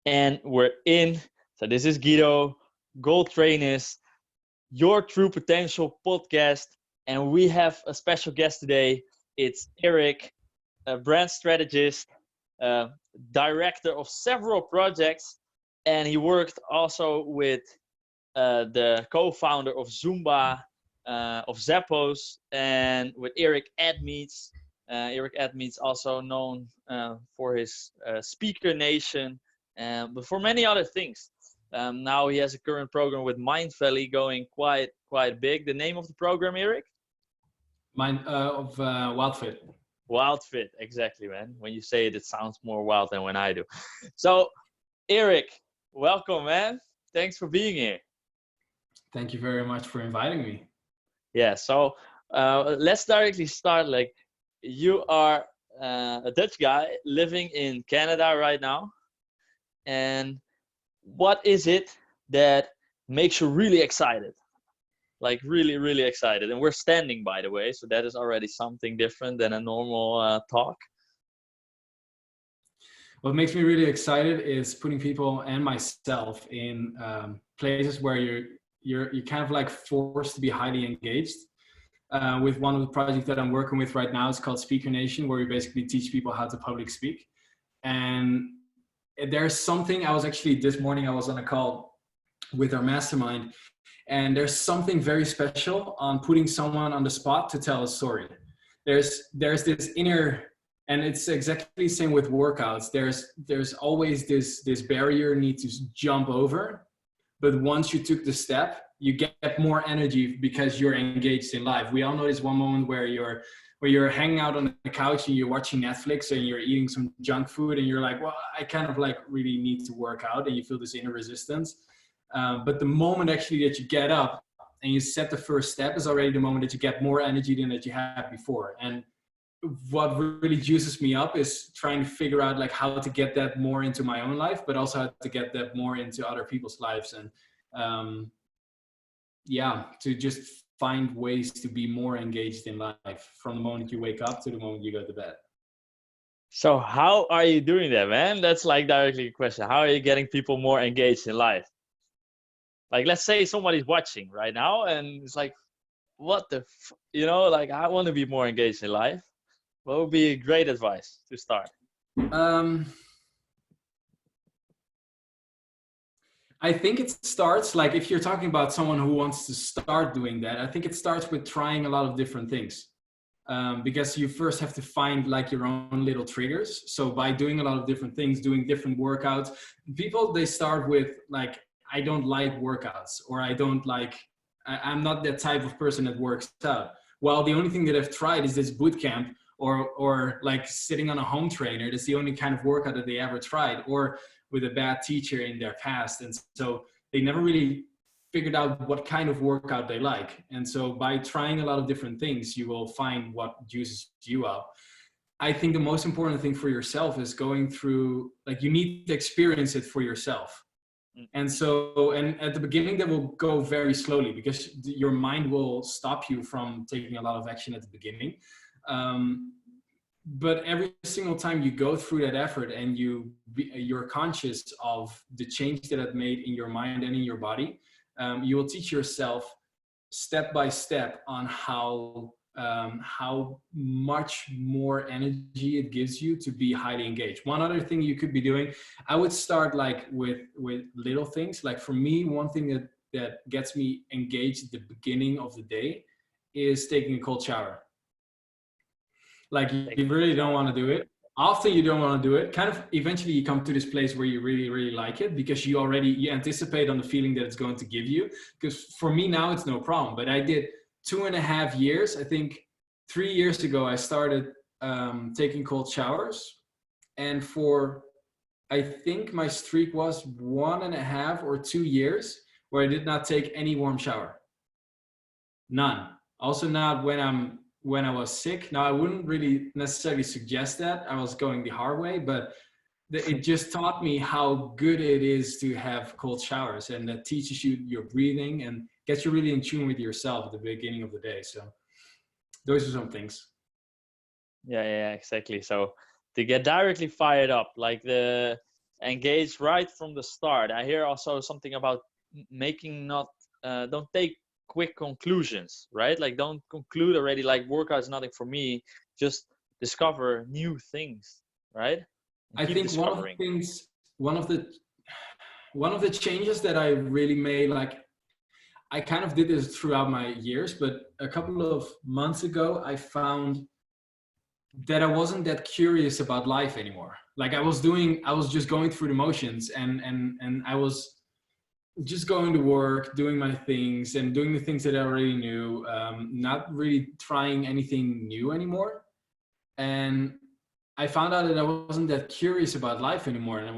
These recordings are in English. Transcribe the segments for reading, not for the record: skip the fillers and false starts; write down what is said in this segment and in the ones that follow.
and we're in. So this is Guido, GoalTrainers, your True Potential podcast, and we have a special guest today. It's Eric, a brand strategist, uh, director of several projects, and he worked also with the co-founder of Zumba, of Zappos, and with Eric Edmeades. Eric Edmeades, also known for his SpeakerNation, but for many other things. Now he has a current program with Mind Valley going quite big. The name of the program, Eric? WildFit. WildFit, exactly, man. When you say it, it sounds more wild than when I do. So, Eric, welcome, man. Thanks for being here. Thank you very much for inviting me. Yeah, so let's directly start. Like, you are a Dutch guy living in Canada right now. And what is it that makes you really excited? Like, really excited. And we're standing, by the way, so that is already something different than a normal talk. What makes me really excited is putting people and myself in places where you're kind of like forced to be highly engaged. With one of the projects that I'm working with right now, it's called SpeakerNation, where we basically teach people how to public speak. And there's something, this morning I was on a call with our mastermind, and there's something very special on putting someone on the spot to tell a story. There's this inner, and it's exactly the same with workouts. There's always this barrier you need to jump over. But once you took the step, you get more energy because you're engaged in life. We all know this one moment where you're hanging out on the couch and you're watching Netflix and you're eating some junk food and you're like, well, I kind of like really need to work out, and you feel this inner resistance. But the moment actually that you get up and you set the first step is already the moment that you get more energy than that you had before. And what really juices me up is trying to figure out like how to get that more into my own life, but also how to get that more into other people's lives. And to just find ways to be more engaged in life from the moment you wake up to the moment you go to bed. So how are you doing that, man? That's like directly a question. How are you getting people more engaged in life? Like, let's say somebody's watching right now and it's like, what the, like, I want to be more engaged in life. What would be great advice to start? I think it starts, like, if you're talking about someone who wants to start doing that, I think it starts with trying a lot of different things. Because you first have to find like your own little triggers. So by doing a lot of different things, doing different workouts, people, they start with like, I don't like workouts, or I'm not that type of person that works out. Well, the only thing that I've tried is this boot camp, or like sitting on a home trainer. That's the only kind of workout that they ever tried, or with a bad teacher in their past. And so they never really figured out what kind of workout they like. And so by trying a lot of different things, you will find what juices you up. I think the most important thing for yourself is going through, like, you need to experience it for yourself. And so, and at the beginning that will go very slowly because your mind will stop you from taking a lot of action at the beginning. But every single time you go through that effort and you're conscious of the change that it made in your mind and in your body, you will teach yourself step by step on how much more energy it gives you to be highly engaged. One other thing you could be doing, I would start like with little things. Like for me, one thing that gets me engaged at the beginning of the day is taking a cold shower. Like you really don't want to do it. Often you don't want to do it. Kind of eventually you come to this place where you really, really like it because you anticipate on the feeling that it's going to give you. Because for me now it's no problem, but I did 2.5 years. I think 3 years ago I started taking cold showers, and I think my streak was 1.5 or 2 years where I did not take any warm shower. None. Also not when I was sick. Now I wouldn't really necessarily suggest that. I was going the hard way, but it just taught me how good it is to have cold showers, and that teaches you your breathing and gets you really in tune with yourself at the beginning of the day. So those are some things. Yeah, exactly. So to get directly fired up, like engage right from the start. I hear also something about making not don't take quick conclusions, right? Like don't conclude already like workout is nothing for me. Just discover new things, right? And I keep think discovering. one of the one of the changes that I really made, like I kind of did this throughout my years, but a couple of months ago, I found that I wasn't that curious about life anymore. Like I was just going through the motions, and I was just going to work, doing my things and doing the things that I already knew, not really trying anything new anymore. And I found out that I wasn't that curious about life anymore. And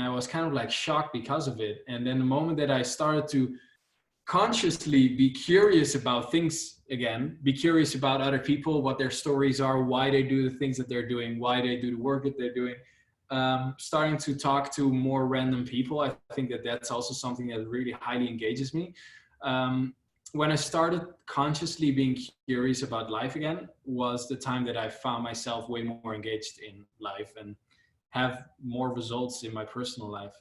I was kind of like shocked because of it. And then the moment that I started to consciously be curious about things again, be curious about other people, what their stories are, why they do the things that they're doing, why they do the work that they're doing, starting to talk to more random people. I think that that's also something that really highly engages me. When I started consciously being curious about life again was the time that I found myself way more engaged in life and have more results in my personal life.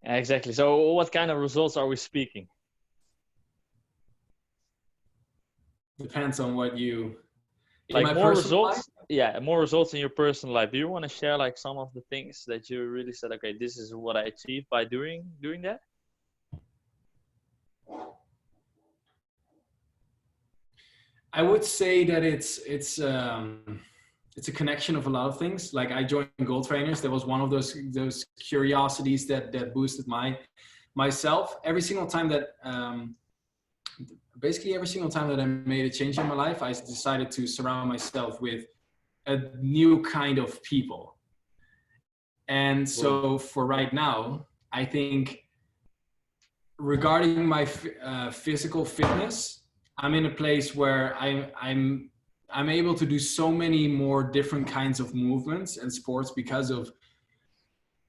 Exactly. So what kind of results are we speaking? Depends on what you, in Like my more personal life. results? Yeah, more results in your personal life. Do you want to share like some of the things that you really said, okay, this is what I achieved by doing that? I would say that it's a connection of a lot of things. Like I joined GoalTrainers. That was one of those curiosities that boosted myself. Every single time that basically every single time that I made a change in my life, I decided to surround myself with a new kind of people. And so for right now, I think regarding my physical fitness, I'm in a place where I'm able to do so many more different kinds of movements and sports because of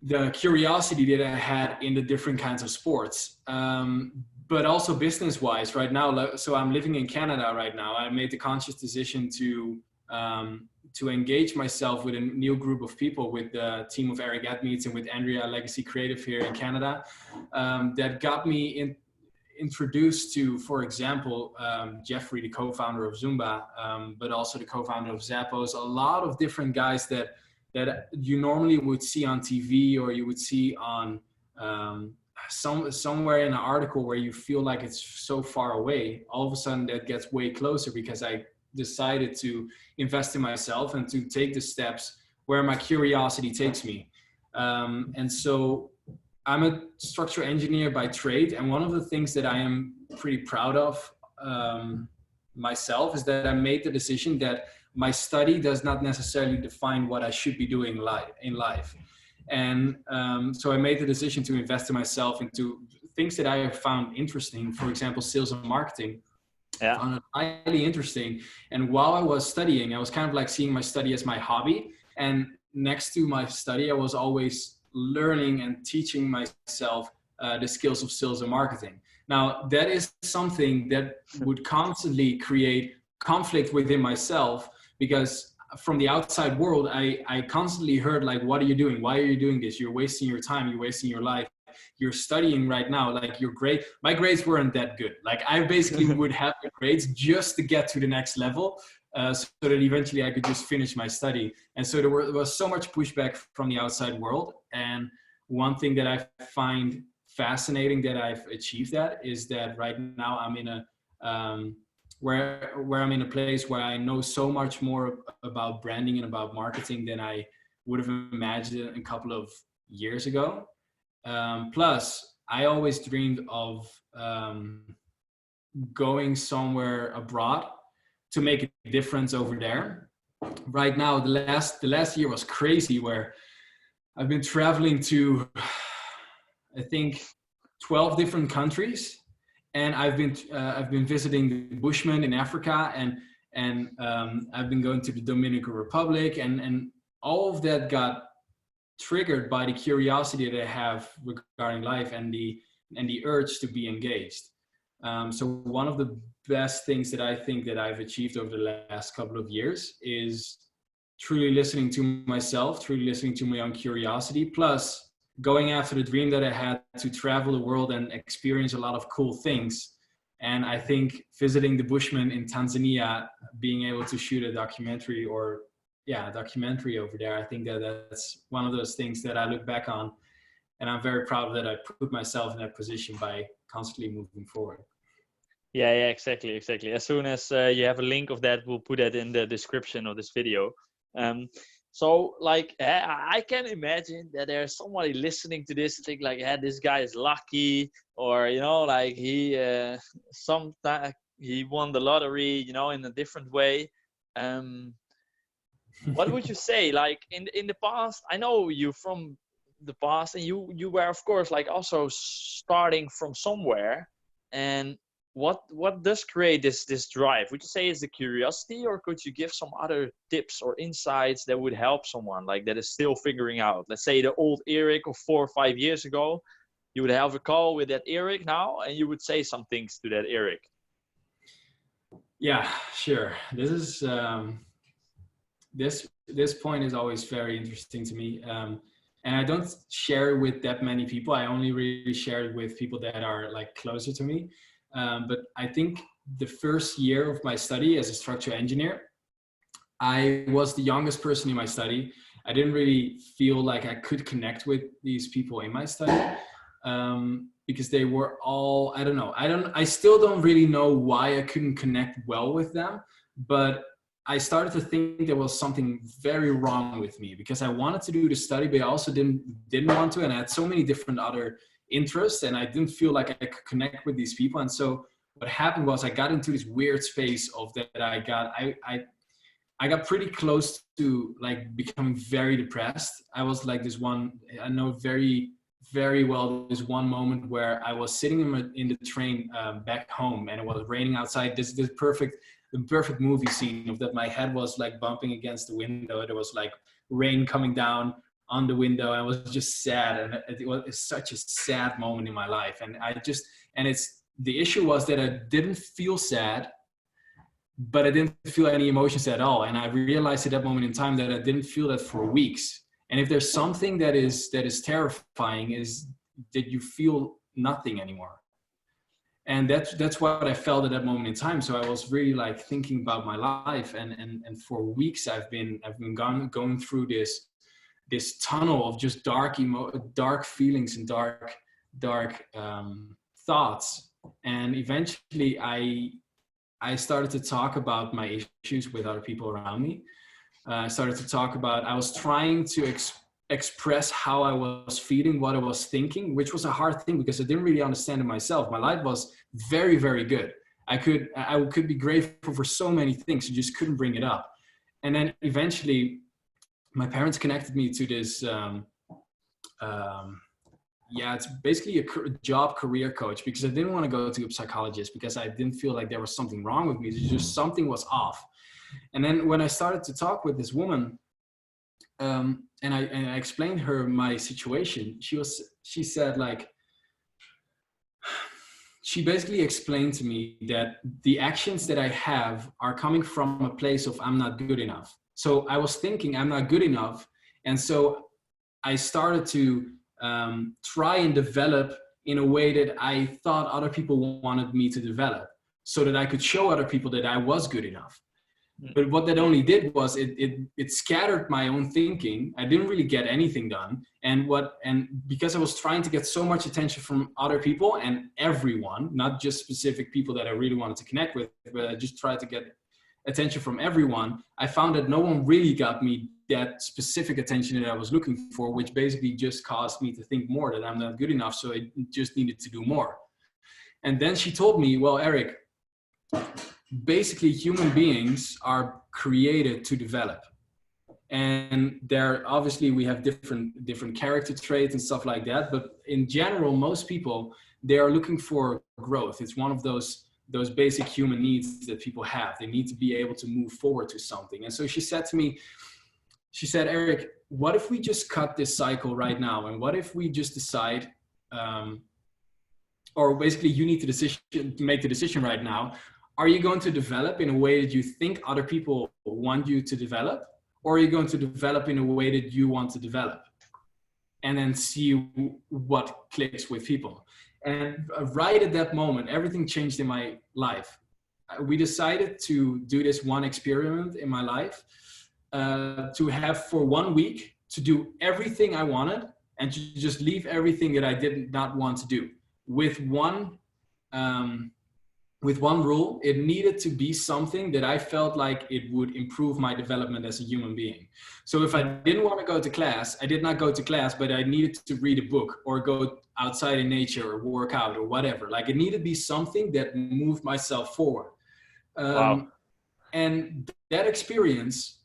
the curiosity that I had in the different kinds of sports. But also business-wise, right now, so I'm living in Canada right now. I made the conscious decision to engage myself with a new group of people, with the team of Eric Edmeades and with Andrea, Legacy Creative here in Canada, that got me introduced to, for example, Jeffrey, the co-founder of Zumba, but also the co-founder of Zappos, a lot of different guys that you normally would see on TV or you would see on somewhere in an article where you feel like it's so far away. All of a sudden that gets way closer because I decided to invest in myself and to take the steps where my curiosity takes me. And so I'm a structural engineer by trade. And one of the things that I am pretty proud of myself is that I made the decision that my study does not necessarily define what I should be doing in life. And so I made the decision to invest in myself into things that I have found interesting. For example, sales and marketing. Yeah. I found it highly interesting. And while I was studying, I was kind of like seeing my study as my hobby. And next to my study, I was always learning and teaching myself the skills of sales and marketing. Now, that is something that would constantly create conflict within myself, because from the outside world, I constantly heard like, what are you doing? Why are you doing this? You're wasting your time. You're wasting your life. You're studying right now. Like your grade, my grades weren't that good. Like I basically would have the grades just to get to the next level. So that eventually I could just finish my study. And so there was so much pushback from the outside world. And one thing that I find fascinating that I've achieved that is that right now I'm in a, where I'm in a place where I know so much more about branding and about marketing than I would have imagined a couple of years ago. Plus, I always dreamed of going somewhere abroad to make a difference over there. Right now, the last year was crazy, where I've been traveling to, I think, 12 different countries, and I've been visiting the Bushmen in Africa, and I've been going to the Dominican Republic, and all of that got triggered by the curiosity that I have regarding life and the urge to be engaged. So one of the best things that I think that I've achieved over the last couple of years is truly listening to myself, truly listening to my own curiosity, plus going after the dream that I had to travel the world and experience a lot of cool things. And I think visiting the Bushmen in Tanzania, being able to shoot a documentary a documentary over there, I think that's one of those things that I look back on. And I'm very proud that I put myself in that position by constantly moving forward. Yeah, exactly. As soon as you have a link of that, we'll put that in the description of this video. So like, I can imagine that there's somebody listening to this and think like, yeah, this guy is lucky, or, you know, like sometimes he won the lottery, you know, in a different way. What would you say, like in the past? I know you from the past, and you were, of course, like also starting from somewhere. And what does create this drive? Would you say it's the curiosity, or could you give some other tips or insights that would help someone like that is still figuring out? Let's say the old Eric of 4 or 5 years ago, you would have a call with that Eric now, and you would say some things to that Eric. Yeah, sure. This is this point is always very interesting to me. And I don't share it with that many people. I only really share it with people that are like closer to me. But I think the first year of my study as a structural engineer, I was the youngest person in my study. I didn't really feel like I could connect with these people in my study because they were all, I don't know. I still don't really know why I couldn't connect well with them, but I started to think there was something very wrong with me because I wanted to do the study, but I also didn't want to. And I had so many different other interests and I didn't feel like I could connect with these people. And so what happened was I got into this weird space of that I got pretty close to like becoming very depressed. I was like this one, I know very, very well, this one moment where I was sitting in the train back home and it was raining outside. The perfect movie scene of that. My head was like bumping against the window. There was like rain coming down on the window. I was just sad. And it was such a sad moment in my life. And the issue was that I didn't feel sad, but I didn't feel any emotions at all. And I realized at that moment in time that I didn't feel that for weeks. And if there's something that is terrifying is that you feel nothing anymore. And that's what I felt at that moment in time. So I was really like thinking about my life, and for weeks I've been going through this tunnel of just dark feelings and dark thoughts. And eventually I started to talk about my issues with other people around me. I started to talk about, I was trying to express how I was feeling, what I was thinking, which was a hard thing because I didn't really understand it myself. My life was very, very good. I could be grateful for so many things. I just couldn't bring it up. And then eventually my parents connected me to this, it's basically a job career coach, because I didn't want to go to a psychologist because I didn't feel like there was something wrong with me. It's just something was off. And then when I started to talk with this woman, and I explained her my situation, she said like, she basically explained to me that the actions that I have are coming from a place of I'm not good enough. So I was thinking I'm not good enough. And so I started to try and develop in a way that I thought other people wanted me to develop, so that I could show other people that I was good enough. But what that only did was it scattered my own thinking. I didn't really get anything done. And because I was trying to get so much attention from other people and everyone, not just specific people that I really wanted to connect with, but I just tried to get attention from everyone, I found that no one really got me that specific attention that I was looking for, which basically just caused me to think more that I'm not good enough. So I just needed to do more. And then she told me, well, Eric, basically human beings are created to develop, and obviously we have different character traits and stuff like that, but in general most people, they are looking for growth. It's one of those basic human needs that people have. They need to be able to move forward to something. And so she said to me, she said, Eric, what if we just cut this cycle right now, and what if we just decide, or basically you need to make the decision right now. Are you going to develop in a way that you think other people want you to develop? or are you going to develop in a way that you want to develop? And then see what clicks with people. And right at that moment, everything changed in my life. We decided to do this one experiment in my life, to have for 1 week to do everything I wanted and to just leave everything that I did not want to do. With one rule, it needed to be something that I felt like it would improve my development as a human being. So if I didn't want to go to class, I did not go to class, but I needed to read a book or go outside in nature or work out or whatever. Like, it needed to be something that moved myself forward. Wow. And that experience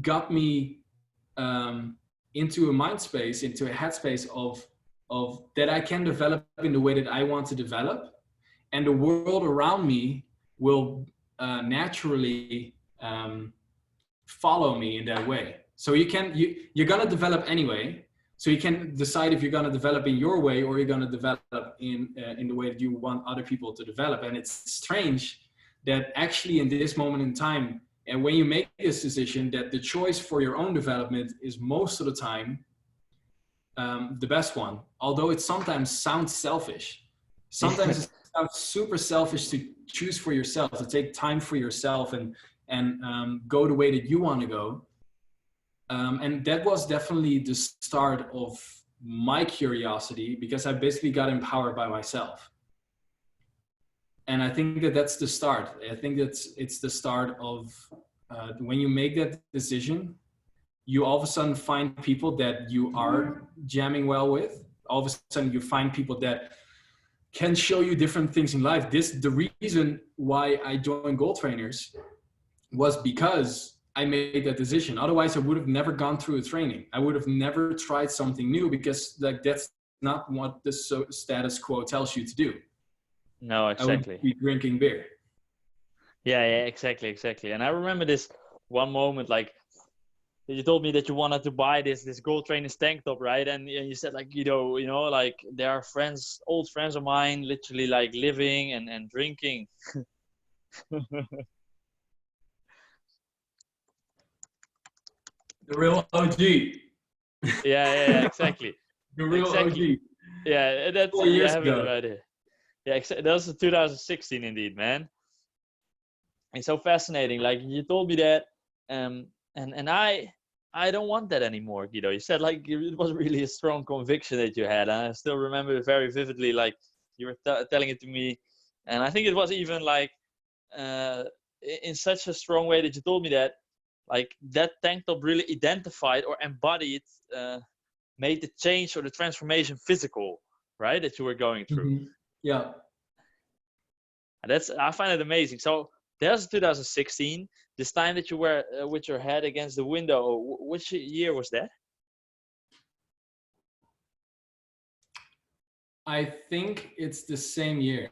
got me into a mind space, into a headspace of that I can develop in the way that I want to develop. And the world around me will naturally follow me in that way. So you're going to develop anyway. So you can decide if you're going to develop in your way or you're going to develop in the way that you want other people to develop. And it's strange that actually in this moment in time, and when you make this decision, that the choice for your own development is most of the time the best one. Although it sometimes sounds selfish. Sometimes it sounds super selfish to choose for yourself, to take time for yourself and go the way that you want to go. And that was definitely the start of my curiosity, because I basically got empowered by myself. And I think that that's the start. I think it's the start of when you make that decision, you all of a sudden find people that you are jamming well with. All of a sudden you find people that can show you different things in life. The reason why I joined GoalTrainers was because I made that decision. Otherwise, I would have never gone through a training. I would have never tried something new, because like that's not what the status quo tells you to do. No, exactly. I would be drinking beer. Yeah, exactly. And I remember this one moment, like, you told me that you wanted to buy this GoalTrainers tank top, right? And you said, like, you know, like, there are old friends of mine, literally like living and drinking. The real OG. Yeah, exactly. The real exactly. OG. Yeah, that's 4 years I have ago. it right here. Yeah, that was 2016 indeed, man. It's so fascinating. Like, you told me that, and I don't want that anymore, Guido. You said, like, it was really a strong conviction that you had, and I still remember it very vividly. Like, you were telling it to me, and I think it was even like in such a strong way that you told me that, like, that tank top really identified or embodied, made the change or the transformation physical, right? That you were going through. Mm-hmm. Yeah. And I find it amazing. So there's 2016. This time that you were with your head against the window. Which year was that? I think it's the same year.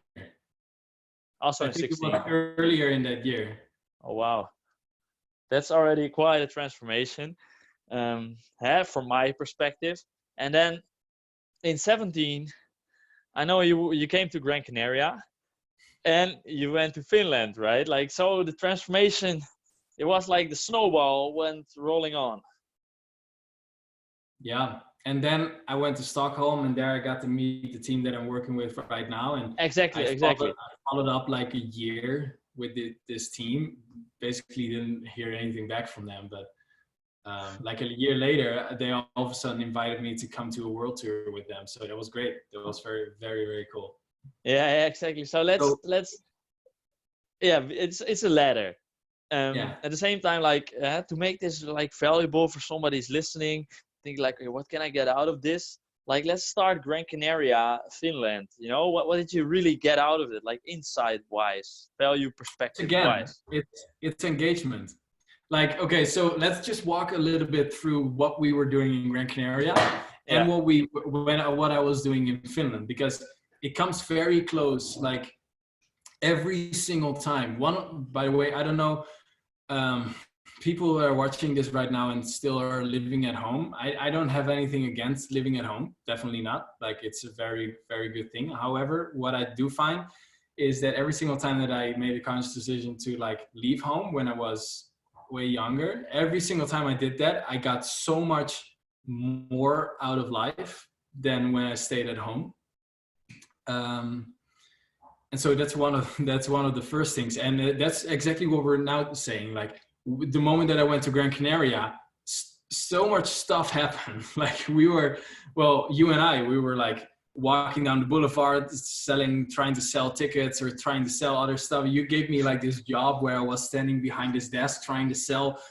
Also in I think 16. it was earlier in that year. Oh wow, that's already quite a transformation, from my perspective. And then in 17, I know you came to Gran Canaria, and you went to Finland, right? Like, so the transformation, it was like the snowball went rolling on. Yeah. And then I went to Stockholm, and there I got to meet the team that I'm working with right now. And Exactly. I followed up like a year with this team. Basically didn't hear anything back from them, but like a year later, they all of a sudden invited me to come to a world tour with them. So that was great. That was very, very, very cool. Yeah, exactly. So let's yeah, it's a ladder. Yeah. At the same time, like, to make this like valuable for somebody's listening, think like, okay, what can I get out of this? Like, let's start Gran Canaria, Finland. You know, what did you really get out of it? Like, insight wise, value perspective wise. It's engagement. Like, okay, so let's just walk a little bit through what we were doing in Gran Canaria and what I was doing in Finland, because it comes very close, like every single time. By the way, I don't know, people who are watching this right now and still are living at home. I don't have anything against living at home, definitely not. Like, it's a very, very good thing. However, what I do find is that every single time that I made a conscious decision to like leave home when I was way younger, every single time I did that, I got so much more out of life than when I stayed at home. And so that's one of the first things, and that's exactly what we're now saying. Like the moment that I went to Gran Canaria, so much stuff happened. Like you and I, we were like walking down the boulevard, trying to sell tickets or trying to sell other stuff. You gave me like this job where I was standing behind this desk trying to sell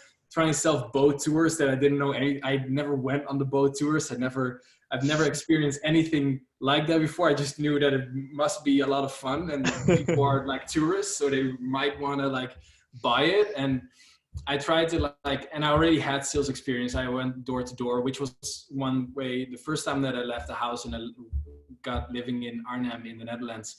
boat tours that I didn't know any. I never went on the boat tours. I've never experienced anything like that before. I just knew that it must be a lot of fun, and people are like tourists, so they might want to like buy it. And I tried to and I already had sales experience. I went door to door, which was one way. The first time that I left the house and I got living in Arnhem in the Netherlands,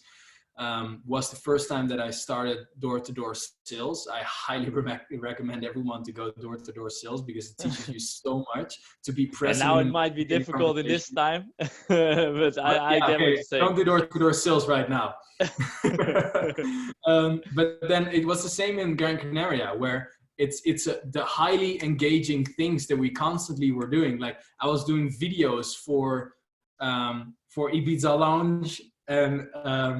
was the first time that I started door-to-door sales. I highly recommend everyone to go door-to-door sales because it teaches you so much to be present. And now it might be difficult in this time, but I get what you say. Don't do door-to-door sales right now. But then it was the same in Gran Canaria, where it's the highly engaging things that we constantly were doing. Like I was doing videos for Ibiza Lounge. And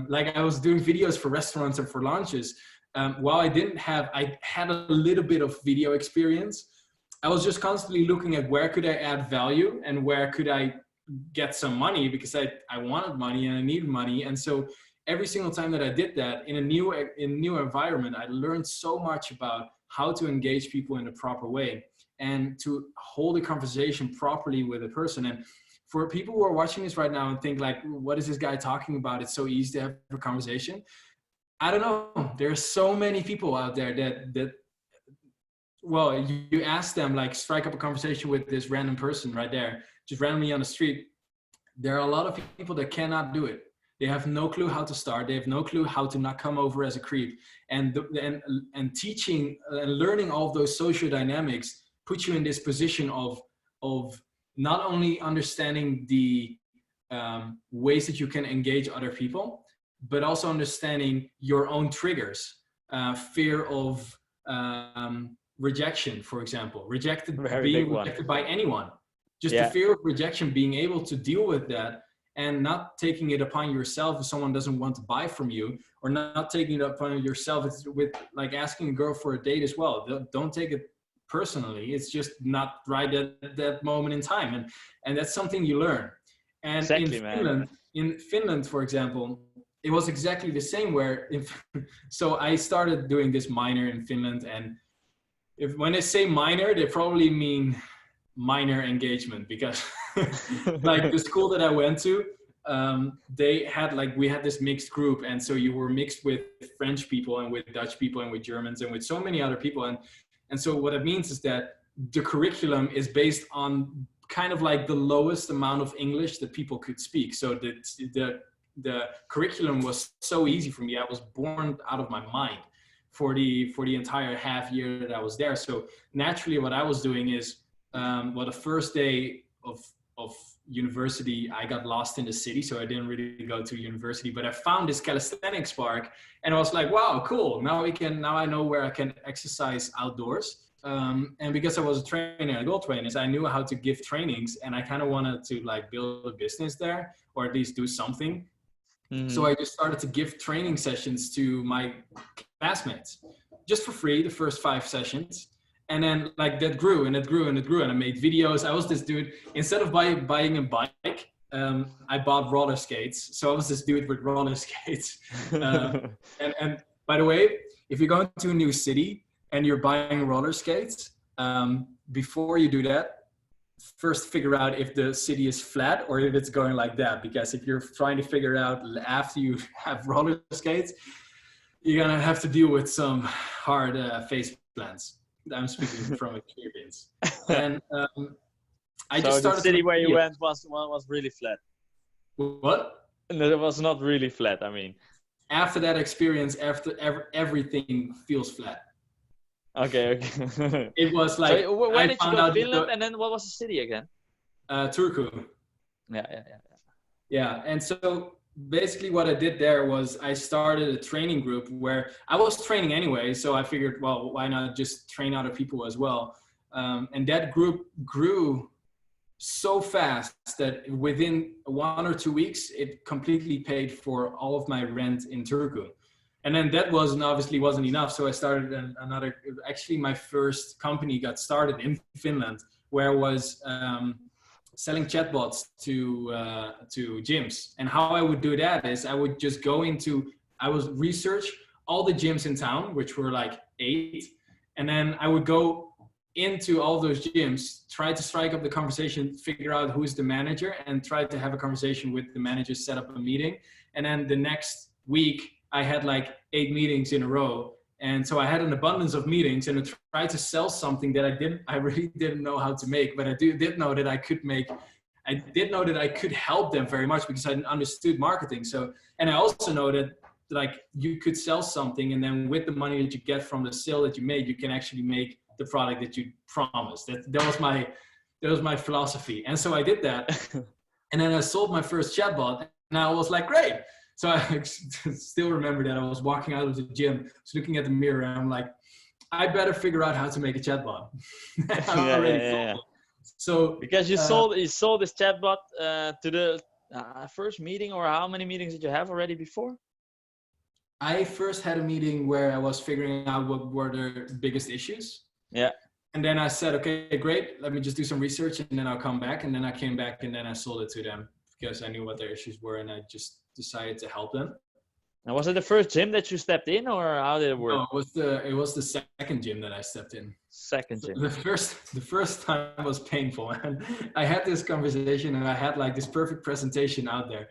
like I was doing videos for restaurants and for launches. While I had a little bit of video experience. I was just constantly looking at where could I add value and where could I get some money, because I wanted money and I needed money. And so every single time that I did that in a new environment, I learned so much about how to engage people in the proper way and to hold a conversation properly with a person. And for people who are watching this right now and think like, what is this guy talking about? It's so easy to have a conversation. I don't know. There are so many people out there that well, you ask them, like strike up a conversation with this random person right there, just randomly on the street. There are a lot of people that cannot do it. They have no clue how to start. They have no clue how to not come over as a creep. And teaching and learning all of those social dynamics puts you in this position of not only understanding the ways that you can engage other people, but also understanding your own triggers, fear of rejection, for example, being rejected by anyone. Just the fear of rejection, being able to deal with that and not taking it upon yourself if someone doesn't want to buy from you, or not taking it upon yourself with like asking a girl for a date as well. Don't take it personally. It's just not right at that moment in time. And that's something you learn. And exactly, in Finland, for example, it was exactly the same so I started doing this minor in Finland, and when they say minor, they probably mean minor engagement, because like the school that I went to, we had this mixed group. And so you were mixed with French people and with Dutch people and with Germans and with so many other people. And so what it means is that the curriculum is based on kind of like the lowest amount of English that people could speak. So the curriculum was so easy for me. I was born out of my mind for the entire half year that I was there. So naturally what I was doing is, the first day of university, I got lost in the city. So I didn't really go to university, but I found this calisthenics park and I was like, wow, cool. Now I know where I can exercise outdoors. And because I was a trainer at GoalTrainers, I knew how to give trainings, and I kind of wanted to like build a business there, or at least do something. Mm-hmm. So I just started to give training sessions to my classmates just for free, the first 5 sessions. And then like that grew and it grew and it grew, and I made videos. I was this dude, instead of buying a bike, I bought roller skates. So I was this dude with roller skates. And by the way, if you're going to a new city and you're buying roller skates, before you do that, first figure out if the city is flat or if it's going like that. Because if you're trying to figure out after you have roller skates, you're gonna have to deal with some hard face plants. I'm speaking from experience. And I just started. The city where you went was really flat. What? No, it was not really flat. I mean, after that experience, everything feels flat. Okay. It was like. So where did you go? Finland, and then what was the city again? Turku. Yeah. Yeah, and so basically what I did there was I started a training group where I was training anyway. So I figured, well, why not just train other people as well? And that group grew so fast that within 1 or 2 weeks, it completely paid for all of my rent in Turku. And then that obviously wasn't enough. So I started another, actually my first company got started in Finland, where I was selling chatbots to gyms. And how I would do that is I would just I would research all the gyms in town, which were like 8. And then I would go into all those gyms, try to strike up the conversation, figure out who's the manager, and try to have a conversation with the manager, set up a meeting. And then the next week, I had like 8 meetings in a row. And so I had an abundance of meetings, and I tried to sell something that I really didn't know how to make, but I did know that I could help them very much because I understood marketing. So, and I also know that like you could sell something, and then with the money that you get from the sale that you made, you can actually make the product that you promised. That was my philosophy. And so I did that. And then I sold my first chatbot, and I was like, great. So I still remember that I was walking out of the gym, was looking at the mirror, and I'm like, I better figure out how to make a chatbot. Yeah. So because you sold this chatbot to the first meeting, or how many meetings did you have already before? I first had a meeting where I was figuring out what were the biggest issues. Yeah. And then I said, okay, great. Let me just do some research, and then I'll come back. And then I came back, and then I sold it to them because I knew what their issues were, and I just decided to help them. And was it the first gym that you stepped in, or how did it work? No, it was the second gym that I stepped in. Second gym. The first time was painful, and I had this conversation, and I had like this perfect presentation out there,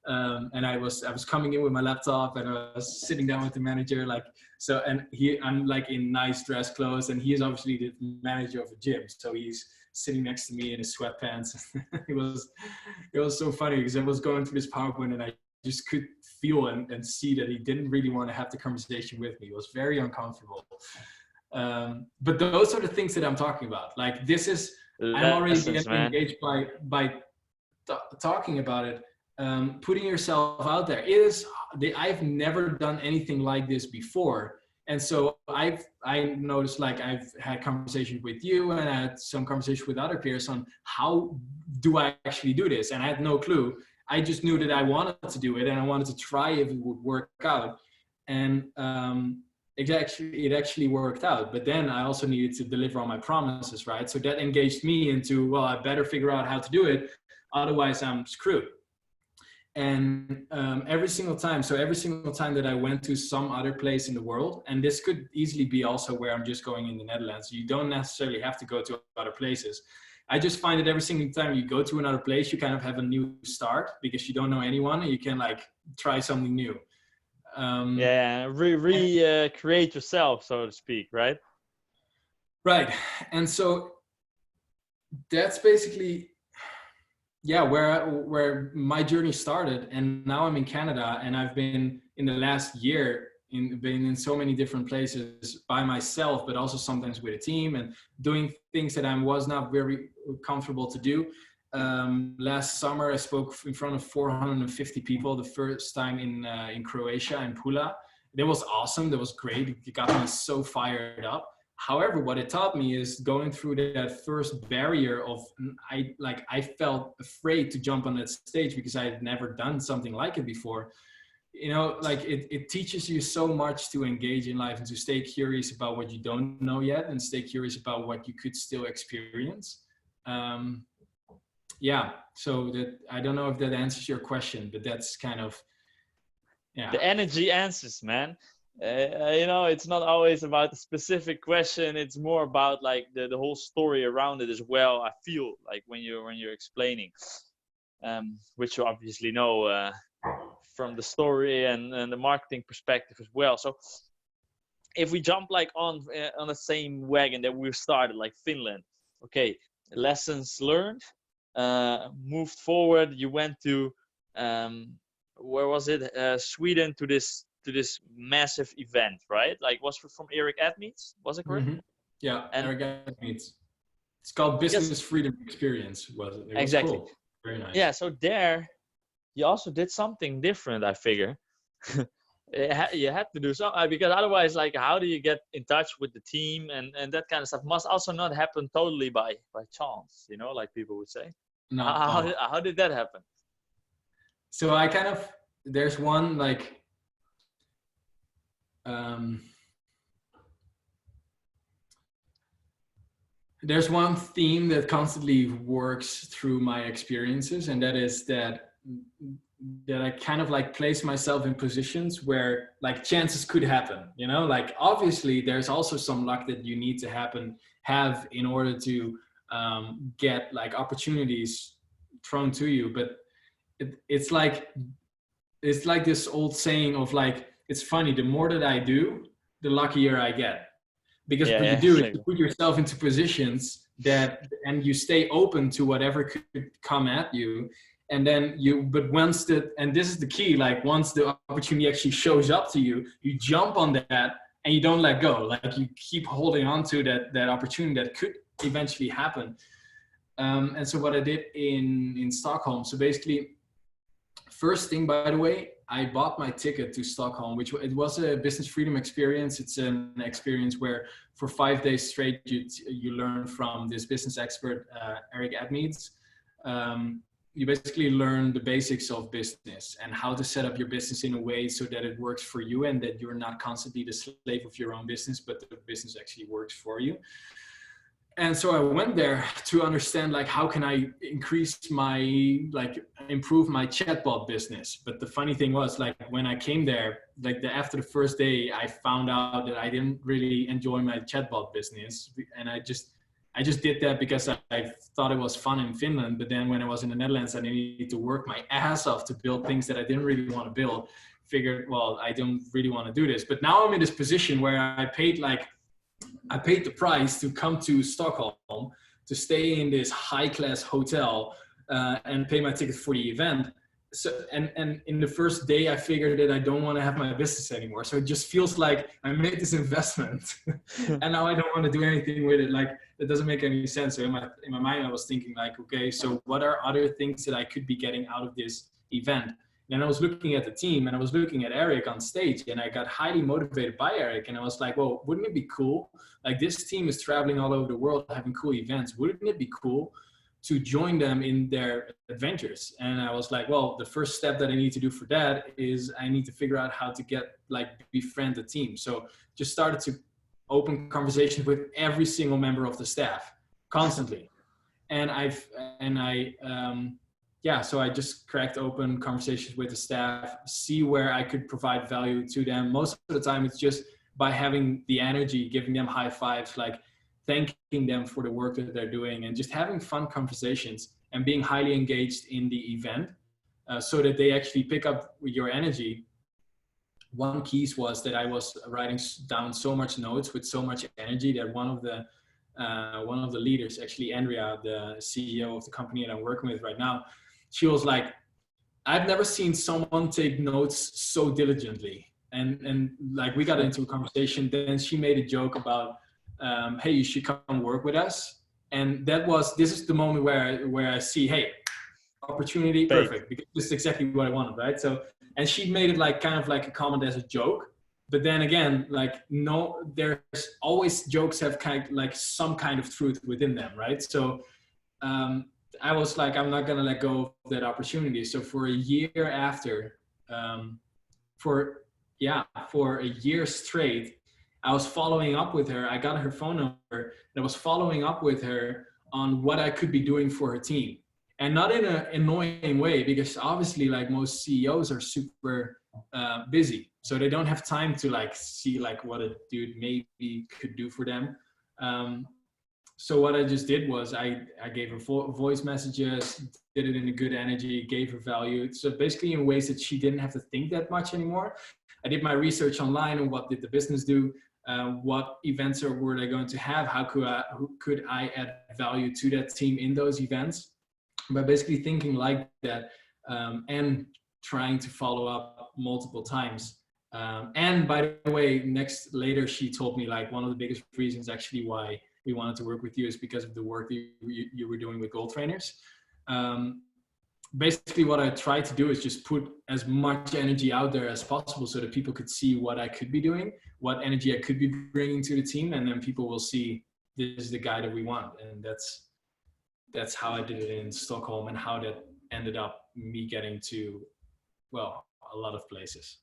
and I was coming in with my laptop, and I was sitting down with the manager, like so, and I'm like in nice dress clothes, and he is obviously the manager of a gym, so he's sitting next to me in his sweatpants. It was so funny because I was going through this PowerPoint, and I just could feel and see that he didn't really want to have the conversation with me. It was very uncomfortable. But those are the things that I'm talking about. Like this is, I'm already getting engaged by talking about it. Putting yourself out there. I've never done anything like this before. And so I noticed, like I've had conversations with you, and I had some conversations with other peers on how do I actually do this? And I had no clue. I just knew that I wanted to do it, and I wanted to try if it would work out. And it actually worked out. But then I also needed to deliver on my promises, right? So that engaged me into, well, I better figure out how to do it. Otherwise, I'm screwed. And every single time that I went to some other place in the world, and this could easily be also where I'm just going in the Netherlands. You don't necessarily have to go to other places. I just find that every single time you go to another place, you kind of have a new start because you don't know anyone, and you can like try something new. Create yourself, so to speak, right? Right. And so that's basically, where my journey started. And now I'm in Canada, and I've been in the last year been in so many different places by myself, but also sometimes with a team, and doing things that I was not very comfortable to do. Last summer, I spoke in front of 450 people the first time in Croatia, in Pula. That was awesome. That was great. It got me so fired up. However, what it taught me is going through that first barrier of, I felt afraid to jump on that stage because I had never done something like it before. You know, like it teaches you so much to engage in life and to stay curious about what you don't know yet, and stay curious about what you could still experience. So that, I don't know if that answers your question, but that's kind of, the energy answers, man. It's not always about the specific question. It's more about like the whole story around it as well. I feel like when you're explaining, which you obviously know from the story and the marketing perspective as well. So if we jump like on the same wagon that we started, like Finland, okay, lessons learned, moved forward. You went to where was it? Sweden, to this massive event, right? Like, was it from Eric Edmeades? Was it correct? Mm-hmm. Yeah, and Eric Edmeades. It's called Business Freedom Experience. Was it? It was exactly. Cool. Very nice. Yeah. So there, you also did something different, I figure. You had to do something because otherwise, like, how do you get in touch with the team and that kind of stuff must also not happen totally by chance, you know, like people would say. No. How did that happen? So I kind of, there's one like, um, there's one theme that constantly works through my experiences, and that is that I kind of like place myself in positions where like chances could happen, you know, like obviously there's also some luck that you need to have in order to get like opportunities thrown to you. But it's like this old saying of like, it's funny, the more that I do, the luckier I get. Because what you do is you put yourself into positions that, and you stay open to whatever could come at you. And then but once and this is the key, like once the opportunity actually shows up to you, you jump on that and you don't let go. Like you keep holding on to that opportunity that could eventually happen. And so what I did in Stockholm, so basically, first thing, by the way, I bought my ticket to Stockholm, it was a business freedom experience. It's an experience where for 5 days straight, you learn from this business expert, Eric Edmeades. You basically learn the basics of business and how to set up your business in a way so that it works for you and that you're not constantly the slave of your own business, but the business actually works for you. And so I went there to understand, like, how can I improve my chatbot business? But the funny thing was, like, when I came there, after the first day, I found out that I didn't really enjoy my chatbot business. And I just did that because I thought it was fun in Finland. But then when I was in the Netherlands, I needed to work my ass off to build things that I didn't really want to build. Figured, well, I don't really want to do this. But now I'm in this position where I paid the price to come to Stockholm to stay in this high-class hotel and pay my ticket for the event. So, and in the first day, I figured that I don't want to have my business anymore. So it just feels like I made this investment and now I don't want to do anything with it. Like, it doesn't make any sense. So in my mind, I was thinking like, okay, so what are other things that I could be getting out of this event? And I was looking at the team and I was looking at Eric on stage and I got highly motivated by Eric. And I was like, well, wouldn't it be cool? Like, this team is traveling all over the world, having cool events. Wouldn't it be cool to join them in their adventures? And I was like, well, the first step that I need to do for that is I need to figure out how to befriend the team. So just started to open conversations with every single member of the staff constantly. So I just cracked open conversations with the staff, see where I could provide value to them. Most of the time, it's just by having the energy, giving them high fives, like thanking them for the work that they're doing, and just having fun conversations and being highly engaged in the event so that they actually pick up your energy. One piece was that I was writing down so much notes with so much energy that one of the leaders, actually Andrea, the CEO of the company that I'm working with right now, she was like, I've never seen someone take notes so diligently. And like, we got into a conversation. Then she made a joke about, hey, you should come work with us. And this is the moment where I see, hey, opportunity, perfect, because this is exactly what I wanted, right? So, and she made it like kind of like a comment as a joke. But then again, like, no, there's always jokes have some kind of truth within them, right? So I was like, I'm not gonna let go of that opportunity. So for a year after, for a year straight, I was following up with her. I got her phone number and I was following up with her on what I could be doing for her team. And not in an annoying way, because obviously, like, most CEOs are super busy. So they don't have time to like see like what a dude maybe could do for them. So what I just did was I gave her voice messages, did it in a good energy, gave her value. So basically in ways that she didn't have to think that much anymore. I did my research online on what did the business do, what events were they going to have, how could I add value to that team in those events, by basically thinking like that, and trying to follow up multiple times. And by the way, later she told me, like, one of the biggest reasons actually why we wanted to work with you is because of the work that you were doing with GoalTrainers. basically what I try to do is just put as much energy out there as possible so that people could see what I could be doing, what energy I could be bringing to the team, and then people will see this is the guy that we want. And that's how I did it in Stockholm, and how that ended up me getting to, well, a lot of places.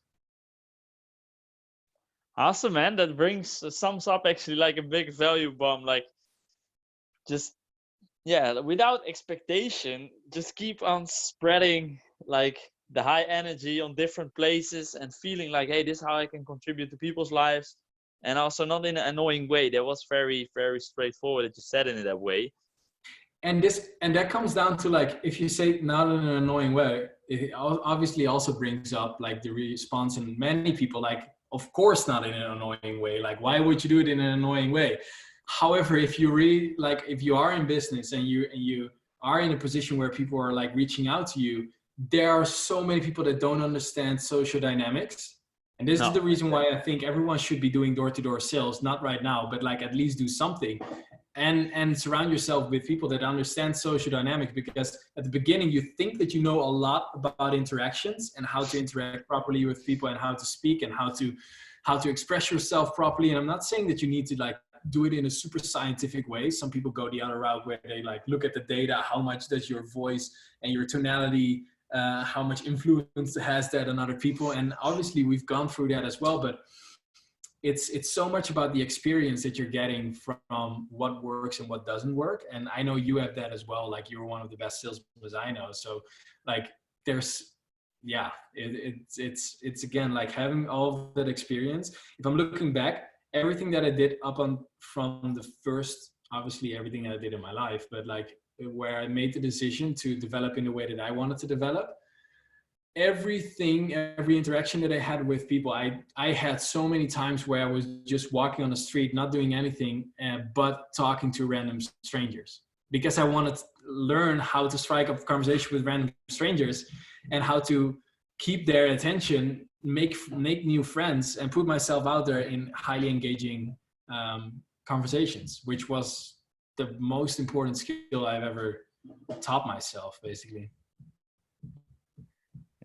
Awesome, man. That sums up actually like a big value bomb. Like, just, yeah, without expectation, just keep on spreading like the high energy on different places and feeling like, hey, this is how I can contribute to people's lives. And also not in an annoying way. That was very, very straightforward that you said it in that way. And that comes down to, like, if you say not in an annoying way, it obviously also brings up like the response in many people, like, of course not in an annoying way. Like, why would you do it in an annoying way? However, if you really, like, if you are in business and you are in a position where people are like reaching out to you, there are so many people that don't understand social dynamics. And this is the reason why I think everyone should be doing door-to-door sales, not right now, but like at least do something. And surround yourself with people that understand social dynamics, because at the beginning you think that you know a lot about interactions and how to interact properly with people and how to speak and how to express yourself properly. And I'm not saying that you need to like do it in a super scientific way. Some people go the other route where they like look at the data, how much does your voice and your tonality, how much influence has that on other people. And obviously we've gone through that as well, but it's so much about the experience that you're getting from what works and what doesn't work. And I know you have that as well. Like, you're one of the best salesmen I know. So like there's, yeah, it's again, like having all of that experience. If I'm looking back, everything that I did from the first, obviously everything I did in my life, but like where I made the decision to develop in the way that I wanted to develop, every interaction that I had with people, I had so many times where I was just walking on the street, not doing anything, but talking to random strangers, because I wanted to learn how to strike up a conversation with random strangers and how to keep their attention, make new friends, and put myself out there in highly engaging conversations, which was the most important skill I've ever taught myself, basically.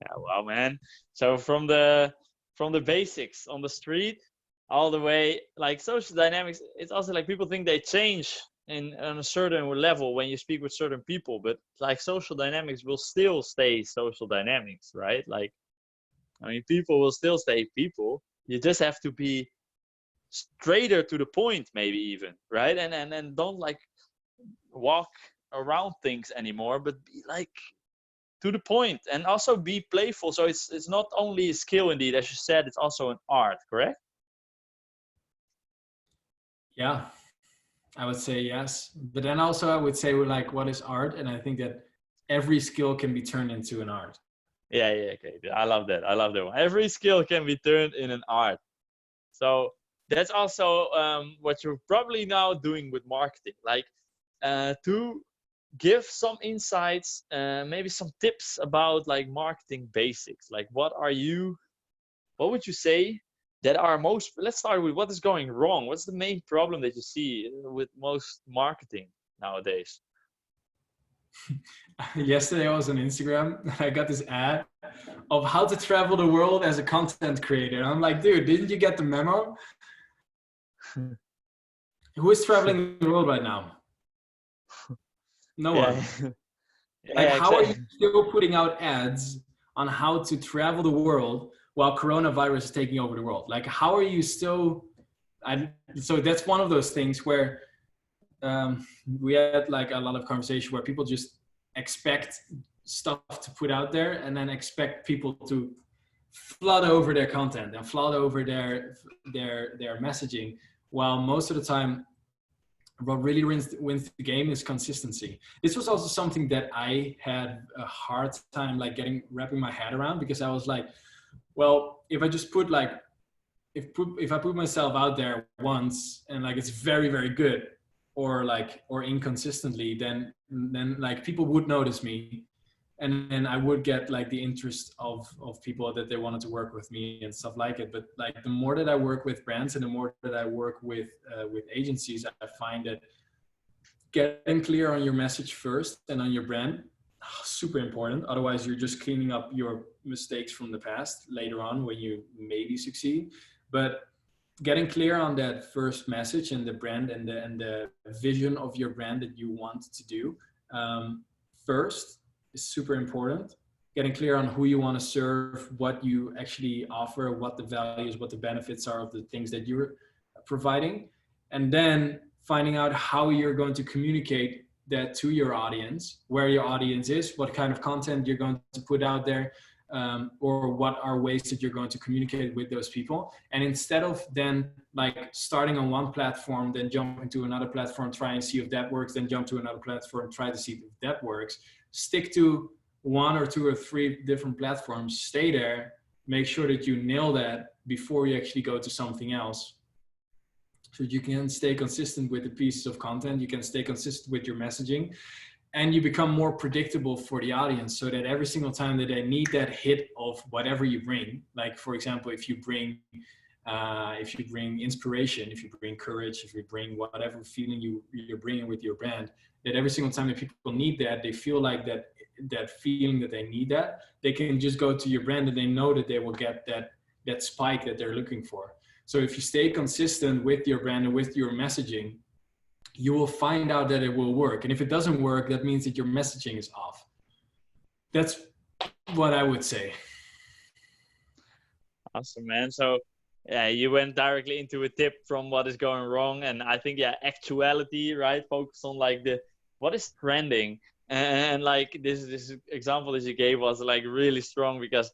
Yeah, wow, man. So from the basics on the street all the way, like social dynamics, it's also like people think they change on a certain level when you speak with certain people, but like social dynamics will still stay social dynamics, right? Like, I mean, people will still stay people. You just have to be straighter to the point, maybe even, right? And don't like walk around things anymore, but be like to the point, and also be playful. So it's not only a skill, indeed, as you said, it's also an art, correct? Yeah, I would say yes. But then also I would say, like, what is art? And I think that every skill can be turned into an art. Yeah, okay. I love that one. Every skill can be turned in an art. So that's also what you're probably now doing with marketing, like to give some insights, maybe some tips about like marketing basics. Like, what would you say that are let's start with what is going wrong. What's the main problem that you see with most marketing nowadays? Yesterday I was on Instagram and I got this ad of how to travel the world as a content creator. I'm like, dude, didn't you get the memo? Who is traveling the world right now? No one. Like, how are you still putting out ads on how to travel the world while coronavirus is taking over the world? Like, how are you still? So that's one of those things where we had like a lot of conversation where people just expect stuff to put out there and then expect people to flood over their content and flood over their messaging, while most of the time what really wins the game is consistency. This was also something that I had a hard time like wrapping my head around, because I was like, well, if I just put like, if I put myself out there once and like it's very, very good, or inconsistently, then like people would notice me, and then I would get like the interest of people that they wanted to work with me and stuff like it. But like the more that I work with brands and the more that I work with agencies, I find that getting clear on your message first and on your brand, super important. Otherwise, you're just cleaning up your mistakes from the past later on when you maybe succeed. But getting clear on that first message and the brand and the vision of your brand that you want to do first is super important. Getting clear on who you want to serve, what you actually offer, what the values, what the benefits are of the things that you're providing, and then finding out how you're going to communicate that to your audience, where your audience is, what kind of content you're going to put out there, or what are ways that you're going to communicate with those people. And instead of then like starting on one platform, then jumping to another platform, try and see if that works, then jump to another platform, try to see if that works, stick to one or two or three different platforms, stay there, make sure that you nail that before you actually go to something else. So you can stay consistent with the pieces of content, you can stay consistent with your messaging, and you become more predictable for the audience, so that every single time that they need that hit of whatever you bring, like for example, if you bring inspiration, if you bring courage, if you bring whatever feeling you're bringing with your brand, that every single time that people need that, they feel like that feeling that they need that, they can just go to your brand and they know that they will get that spike that they're looking for. So if you stay consistent with your brand and with your messaging, you will find out that it will work. And if it doesn't work, that means that your messaging is off. That's what I would say. Awesome, man. So yeah, you went directly into a tip from what is going wrong. And I think, yeah, actuality, right? Focus on like what is trending. And like this example that you gave was like really strong, because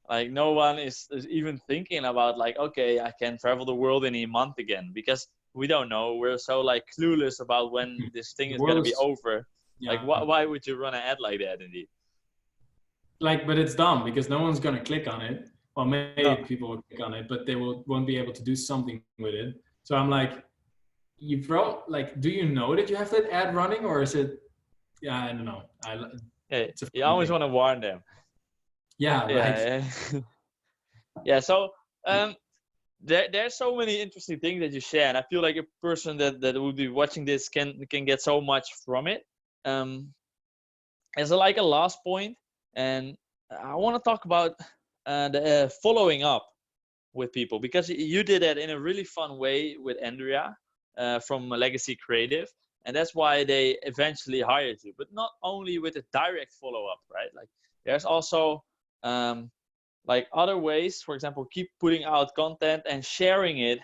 like no one is even thinking about like, okay, I can travel the world in a month again, because we don't know. We're so like clueless about when this thing is going to be over. Yeah. Like why would you run an ad like that indeed? Like, but it's dumb because no one's going to click on it. Well, maybe people will click on it, but they won't be able to do something with it. So I'm like, do you know that you have that ad running, or is it, yeah, I don't know. You always want to warn them. Yeah. Yeah. Yeah. So, there's so many interesting things that you share, and I feel like a person that would be watching this can get so much from it. As like a last point, and I want to talk about the following up with people, because you did that in a really fun way with Andrea from Legacy Creative, and that's why they eventually hired you. But not only with a direct follow-up, right? Like there's also like other ways. For example, keep putting out content and sharing it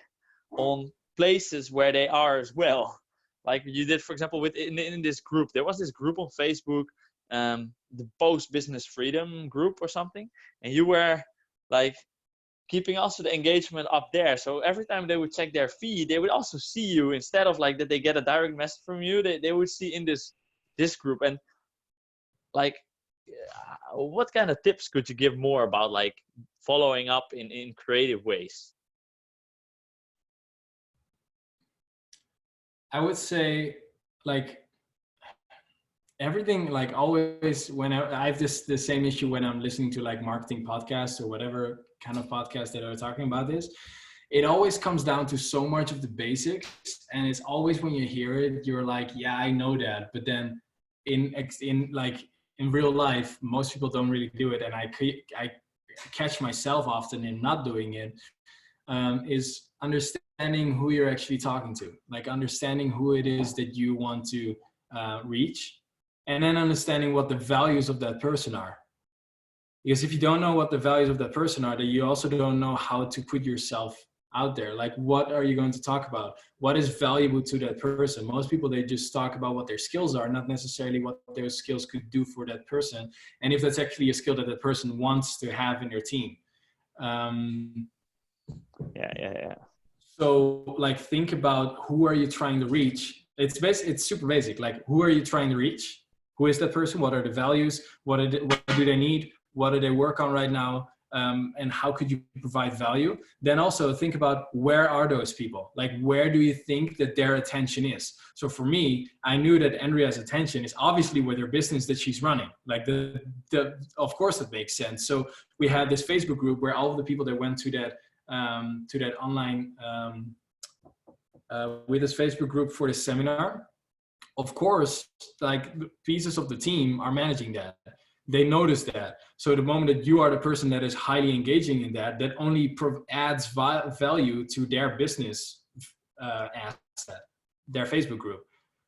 on places where they are as well. Like you did, for example, in this group. There was this group on Facebook, the Post Business Freedom group or something, and you were like keeping also the engagement up there. So every time they would check their feed, they would also see you, instead of like that they get a direct message from you, they would see in this group. And like, what kind of tips could you give more about like following up in creative ways? I would say like everything, like always, when I have the same issue when I'm listening to like marketing podcasts or whatever kind of podcast that are talking about this, it always comes down to so much of the basics. And it's always when you hear it, you're like, yeah, I know that. But then in real life, most people don't really do it. And I catch myself often in not doing it, is understanding who you're actually talking to, like understanding who it is that you want to reach, and then understanding what the values of that person are. Because if you don't know what the values of that person are, then you also don't know how to put yourself out there. Like, what are you going to talk about? What is valuable to that person? Most people, they just talk about what their skills are, not necessarily what those skills could do for that person. And if that's actually a skill that that person wants to have in their team. Yeah. So like, think about who are you trying to reach? It's super basic. Like, who are you trying to reach? Who is that person? What are the values? What do they need? What do they work on right now? And how could you provide value? Then also think about, where are those people? Like, where do you think that their attention is? So for me, I knew that Andrea's attention is obviously with her business that she's running. Like of course that makes sense. So we had this Facebook group where all of the people that went to that online with this Facebook group for the seminar, of course, like pieces of the team are managing that. They notice that. So the moment that you are the person that is highly engaging in that, that only adds value to their business asset, their Facebook group.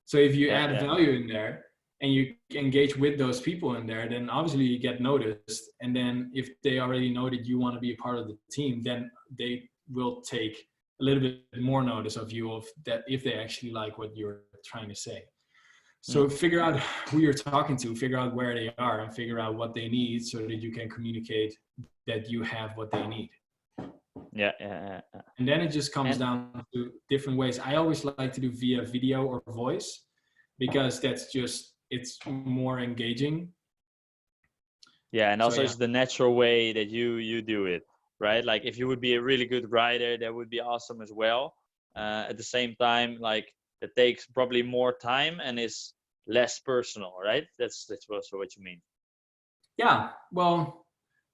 So if you add value in there and you engage with those people in there, then obviously you get noticed. And then if they already know that you want to be a part of the team, then they will take a little bit more notice of you, of that, if they actually like what you're trying to say. So figure out who you're talking to, figure out where they are, and figure out what they need so that you can communicate that you have what they need. Yeah. And then it just comes down to different ways. I always like to do via video or voice, because it's more engaging. Yeah, and also it's the natural way that you do it, right? Like if you would be a really good writer, that would be awesome as well. At the same time, like it takes probably more time and is less personal, right? That's also what you mean. Yeah, well,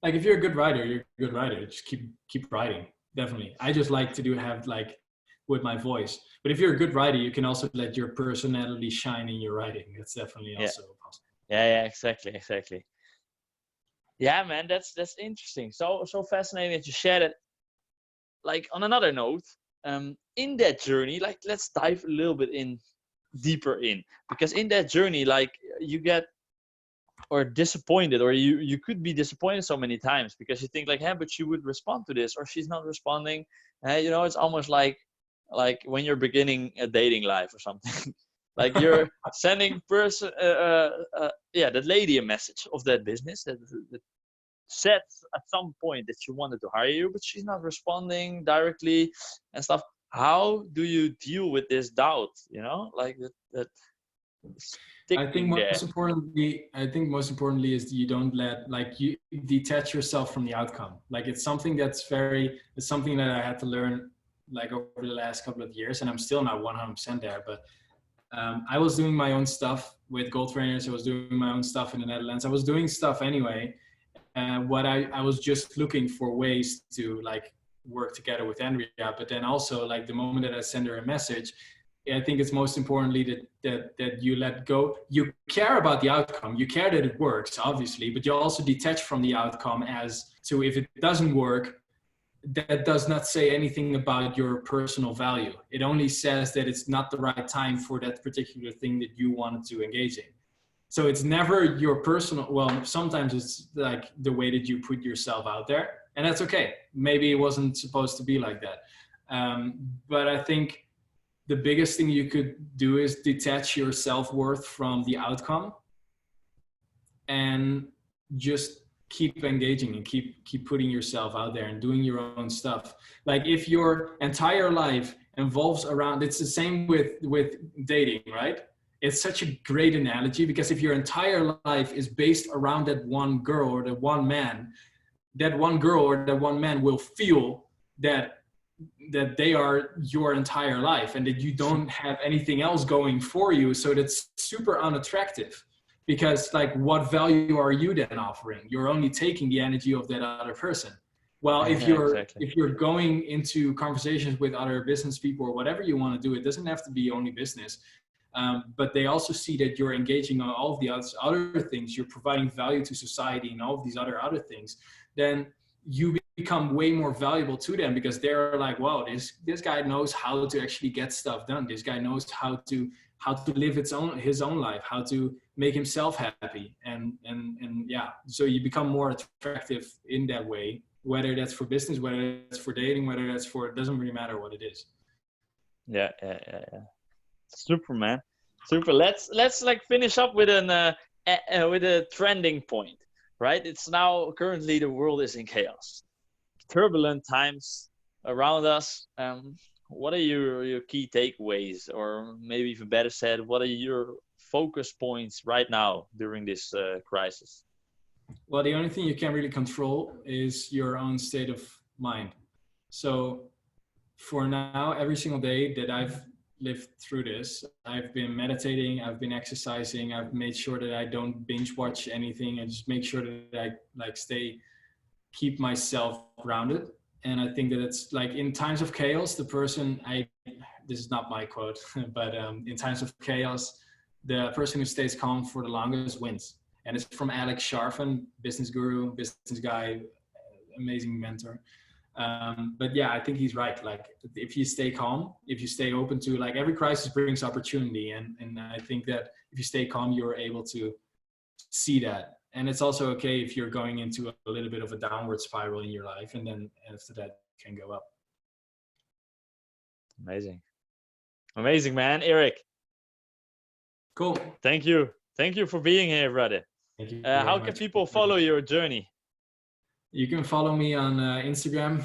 like if you're a good writer, you're a good writer. Just keep writing. Definitely. I just like to have like with my voice. But if you're a good writer, you can also let your personality shine in your writing. That's definitely also possible. Yeah, exactly. Yeah, man, that's interesting. So fascinating that you shared it. Like on another note, in that journey, like let's dive a little bit deeper in, because in that journey, like you get or disappointed, or you could be disappointed so many times because you think like, hey, but she would respond to this, or she's not responding. It's almost like when you're beginning a dating life or something. Like you're sending that lady a message of that business that said at some point that she wanted to hire you, but she's not responding directly and stuff. How do you deal with this doubt? Like that I think most importantly is you don't you detach yourself from the outcome. Like it's something that I had to learn like over the last couple of years, and I'm still not 100% there, but I was doing my own stuff with GoalTrainers. I was doing my own stuff in the Netherlands. I was doing stuff anyway. What I was just looking for ways to like work together with Andrea, but then also like the moment that I send her a message, I think it's most importantly that you let go. You care about the outcome. You care that it works, obviously, but you also detach from the outcome as to if it doesn't work, that does not say anything about your personal value. It only says that it's not the right time for that particular thing that you wanted to engage in. So it's never your personal, well, sometimes it's like the way that you put yourself out there, and that's okay. Maybe it wasn't supposed to be like that. But I think the biggest thing you could do is detach your self-worth from the outcome and just keep engaging and keep putting yourself out there and doing your own stuff. Like if your entire life involves around, it's the same with dating, right? It's such a great analogy, because if your entire life is based around that one girl or that one man, that one girl or that one man will feel that they are your entire life and that you don't have anything else going for you. So that's super unattractive, because like what value are you then offering? You're only taking the energy of that other person. Well, if you're going into conversations with other business people or whatever you want to do, it doesn't have to be only business. But they also see that you're engaging on all of the other things, you're providing value to society and all of these other things, then you become way more valuable to them, because they're like, wow, this guy knows how to actually get stuff done. This guy knows how to live his own life, how to make himself happy. And yeah, so you become more attractive in that way, whether that's for business, whether that's for dating, whether that's for, it doesn't really matter what it is. Yeah. Super, man. Super. Let's like finish up with a trending point, right? It's now currently the world is in chaos, turbulent times around us. What are your key takeaways, or maybe even better said, what are your focus points right now during this crisis? Well, the only thing you can really control is your own state of mind. So for now, every single day that I've lived through this, I've been meditating, I've been exercising, I've made sure that I don't binge watch anything, and just make sure that I keep myself grounded. And I think that it's like in times of chaos, this is not my quote, but in times of chaos, the person who stays calm for the longest wins. And it's from Alex Sharfin, business guru, business guy, amazing mentor. But yeah, I think he's right. Like if you stay calm, if you stay open to, like, every crisis brings opportunity. And I think that if you stay calm, you're able to see that. And it's also okay if you're going into a little bit of a downward spiral in your life, and then after that you can go up. Amazing, man. Eric, Cool. thank you for being here, brother. Thank you How very can much. people follow your journey? You can follow me on Instagram,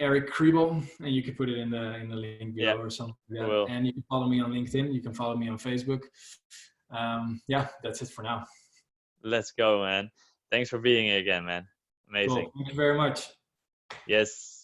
Erik Kriebel, and you can put it in the link below or something like that. And you can follow me on LinkedIn. You can follow me on Facebook. Yeah, that's it for now. Let's go, man. Thanks for being here again, man. Amazing. Cool. Thank you very much. Yes.